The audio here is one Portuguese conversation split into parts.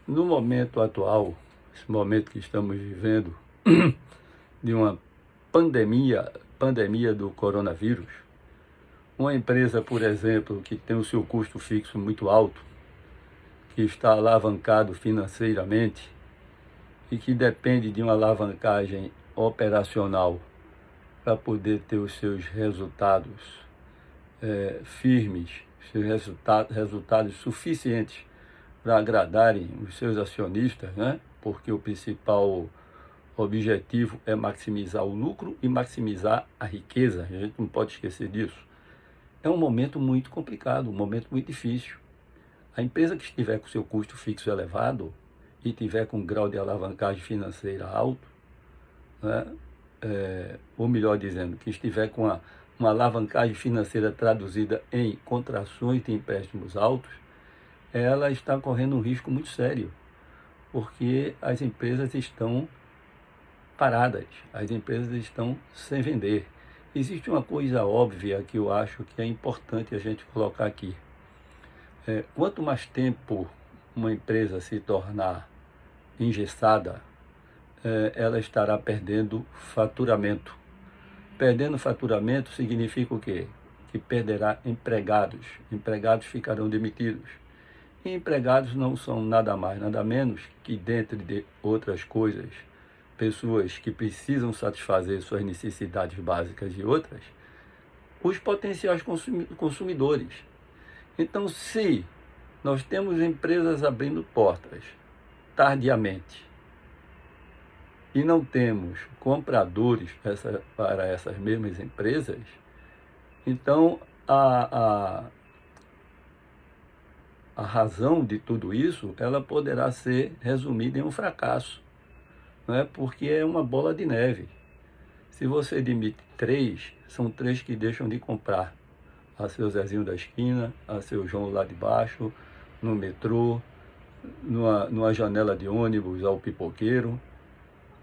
No momento atual, esse momento que estamos vivendo, de uma pandemia do coronavírus, uma empresa, por exemplo, que tem o seu custo fixo muito alto, que está alavancado financeiramente e que depende de uma alavancagem operacional para poder ter os seus resultados firmes, seus resultados suficientes para agradarem os seus acionistas, né? Porque o principal objetivo é maximizar o lucro e maximizar a riqueza, a gente não pode esquecer disso. É um momento muito complicado, um momento muito difícil. A empresa que estiver com seu custo fixo elevado e tiver com um grau de alavancagem financeira alto, né? Ou melhor dizendo, que estiver com uma alavancagem financeira traduzida em contrações de empréstimos altos, ela está correndo um risco muito sério, porque as empresas estão paradas, as empresas estão sem vender. Existe uma coisa óbvia que eu acho que é importante a gente colocar aqui. Quanto mais tempo uma empresa se tornar engessada, ela estará perdendo faturamento. Perdendo faturamento significa o quê? Que perderá empregados. Empregados ficarão demitidos. E empregados não são nada mais, nada menos que, dentre de outras coisas, pessoas que precisam satisfazer suas necessidades básicas e outras, os potenciais consumidores. Então, se nós temos empresas abrindo portas tardiamente e não temos compradores para essas mesmas empresas, então a razão de tudo isso, ela poderá ser resumida em um fracasso, né? Porque é uma bola de neve. Se você demite 3, são 3 que deixam de comprar a seu Zezinho da esquina, a seu João lá de baixo, no metrô, numa janela de ônibus, ao pipoqueiro.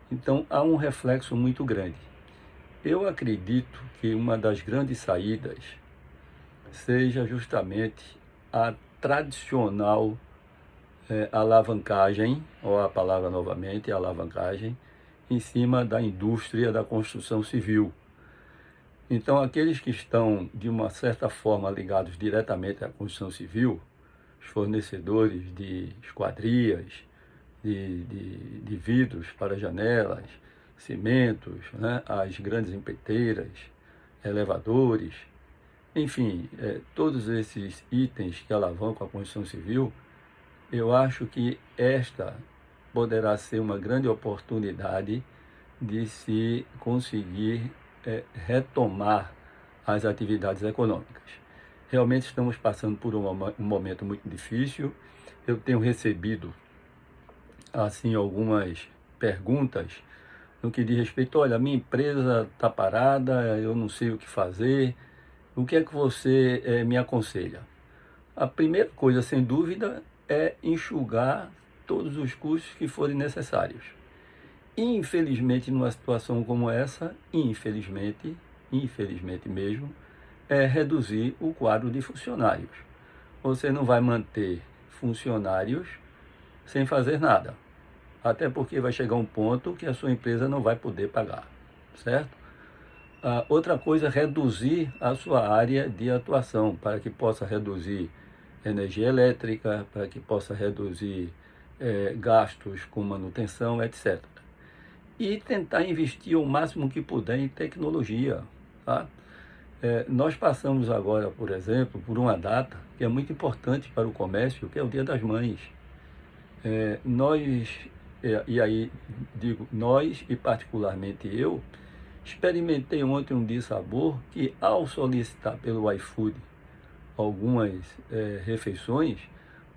Então há um reflexo muito grande. Eu acredito que uma das grandes saídas seja justamente a tradicional alavancagem, ou a palavra novamente, alavancagem, em cima da indústria da construção civil. Então, aqueles que estão, de uma certa forma, ligados diretamente à construção civil, os fornecedores de esquadrias, de vidros para janelas, cimentos, né, as grandes empreiteiras, elevadores, enfim, todos esses itens que alavancam a construção civil, eu acho que esta poderá ser uma grande oportunidade de se conseguir retomar as atividades econômicas. Realmente estamos passando por um momento muito difícil. Eu tenho recebido assim algumas perguntas no que diz respeito, olha, minha empresa está parada, eu não sei o que fazer, o que é que você me aconselha? A primeira coisa, sem dúvida, é enxugar todos os custos que forem necessários. Infelizmente, numa situação como essa, infelizmente mesmo, é reduzir o quadro de funcionários. Você não vai manter funcionários sem fazer nada, até porque vai chegar um ponto que a sua empresa não vai poder pagar, certo? Outra coisa é reduzir a sua área de atuação, para que possa reduzir energia elétrica, para que possa reduzir gastos com manutenção, etc. E tentar investir o máximo que puder em tecnologia. Tá? Nós passamos agora, por exemplo, por uma data que é muito importante para o comércio, que é o Dia das Mães. E aí digo nós, e particularmente eu, experimentei ontem um dissabor que, ao solicitar pelo iFood algumas refeições,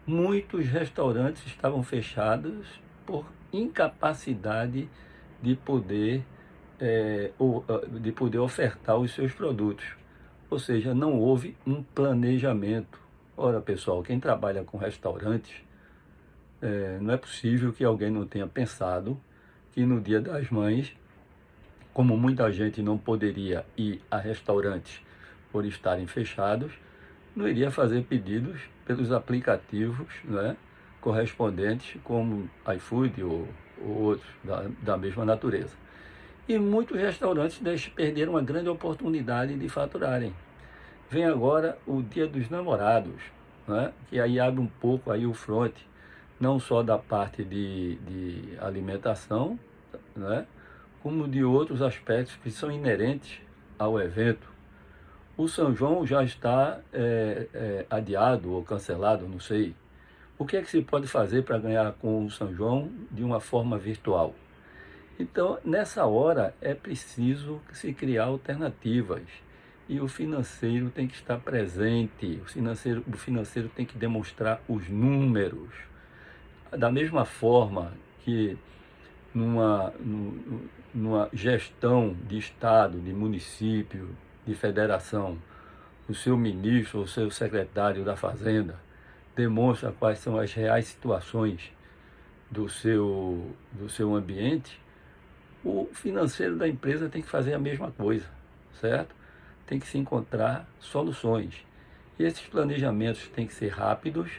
muitos restaurantes estavam fechados por incapacidade de poder ofertar os seus produtos. Ou seja, não houve um planejamento. Ora, pessoal, quem trabalha com restaurantes, não é possível que alguém não tenha pensado que no Dia das Mães, como muita gente não poderia ir a restaurantes por estarem fechados, não iria fazer pedidos pelos aplicativos, né, correspondentes, como iFood ou outros da mesma natureza. E muitos restaurantes perderam uma grande oportunidade de faturarem. Vem agora o Dia dos Namorados, né? Que aí abre um pouco aí o fronte, não só da parte de alimentação, né? Como de outros aspectos que são inerentes ao evento. O São João já está adiado ou cancelado, não sei. O que é que se pode fazer para ganhar com o São João de uma forma virtual? Então, nessa hora, é preciso se criar alternativas. E o financeiro tem que estar presente, o financeiro tem que demonstrar os números. Da mesma forma que numa gestão de Estado, de município, de federação, o seu ministro ou o seu secretário da Fazenda demonstra quais são as reais situações do seu ambiente, o financeiro da empresa tem que fazer a mesma coisa, certo? Tem que se encontrar soluções. E esses planejamentos têm que ser rápidos,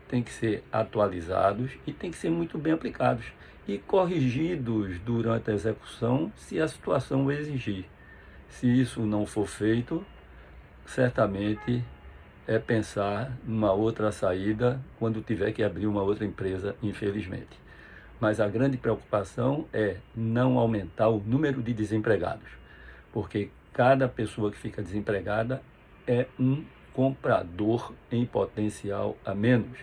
têm que ser atualizados e têm que ser muito bem aplicados e corrigidos durante a execução se a situação o exigir. Se isso não for feito, certamente é pensar numa outra saída quando tiver que abrir uma outra empresa, infelizmente. Mas a grande preocupação é não aumentar o número de desempregados, porque cada pessoa que fica desempregada é um comprador em potencial a menos.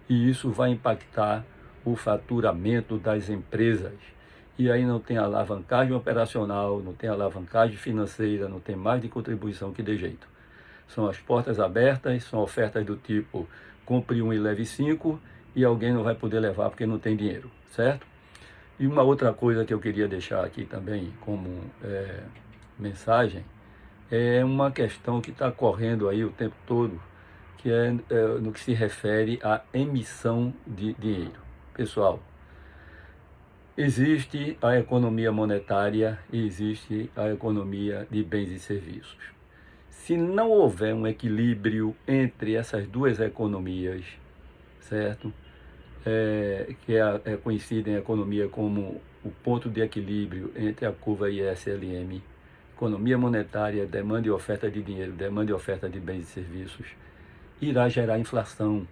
E isso vai impactar o faturamento das empresas. E aí não tem alavancagem operacional, não tem alavancagem financeira, não tem mais de contribuição que dê jeito. São as portas abertas, são ofertas do tipo compre um e leve 5 e alguém não vai poder levar porque não tem dinheiro, certo? E uma outra coisa que eu queria deixar aqui também como mensagem é uma questão que está correndo aí o tempo todo, que é no que se refere à emissão de dinheiro. Pessoal, existe a economia monetária e existe a economia de bens e serviços. Se não houver um equilíbrio entre essas duas economias, certo? Que é conhecida em economia como o ponto de equilíbrio entre a curva ISLM, economia monetária, demanda e oferta de dinheiro, demanda e oferta de bens e serviços, irá gerar inflação.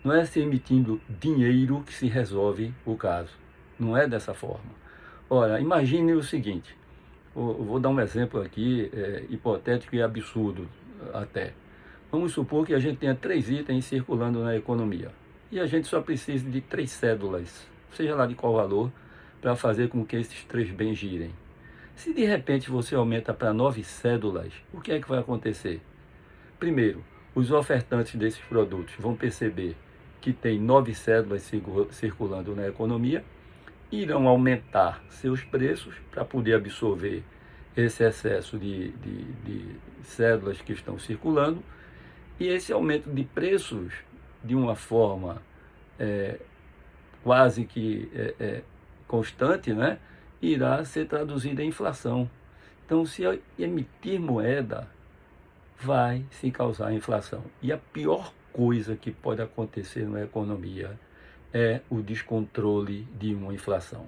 Não é se emitindo dinheiro que se resolve o caso. Não é dessa forma. Ora, imagine o seguinte, eu vou dar um exemplo aqui, hipotético e absurdo até. Vamos supor que a gente tenha 3 itens circulando na economia e a gente só precisa de 3 cédulas, seja lá de qual valor, para fazer com que esses 3 bens girem. Se de repente você aumenta para 9 cédulas, o que é que vai acontecer? Primeiro, os ofertantes desses produtos vão perceber que tem 9 cédulas circulando na economia, irão aumentar seus preços para poder absorver esse excesso de cédulas que estão circulando, e esse aumento de preços, de uma forma quase que constante, né, irá ser traduzido em inflação. Então, se emitir moeda, vai se causar inflação. E a pior coisa que pode acontecer na economia é o descontrole de uma inflação.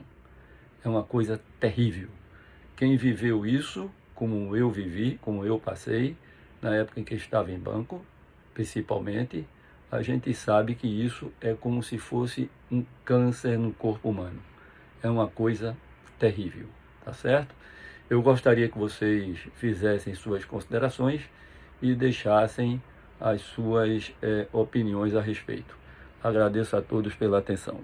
É uma coisa terrível. Quem viveu isso, como eu vivi, como eu passei, na época em que estava em banco, principalmente, a gente sabe que isso é como se fosse um câncer no corpo humano. É uma coisa terrível, tá certo? Eu gostaria que vocês fizessem suas considerações e deixassem as suas opiniões a respeito. Agradeço a todos pela atenção.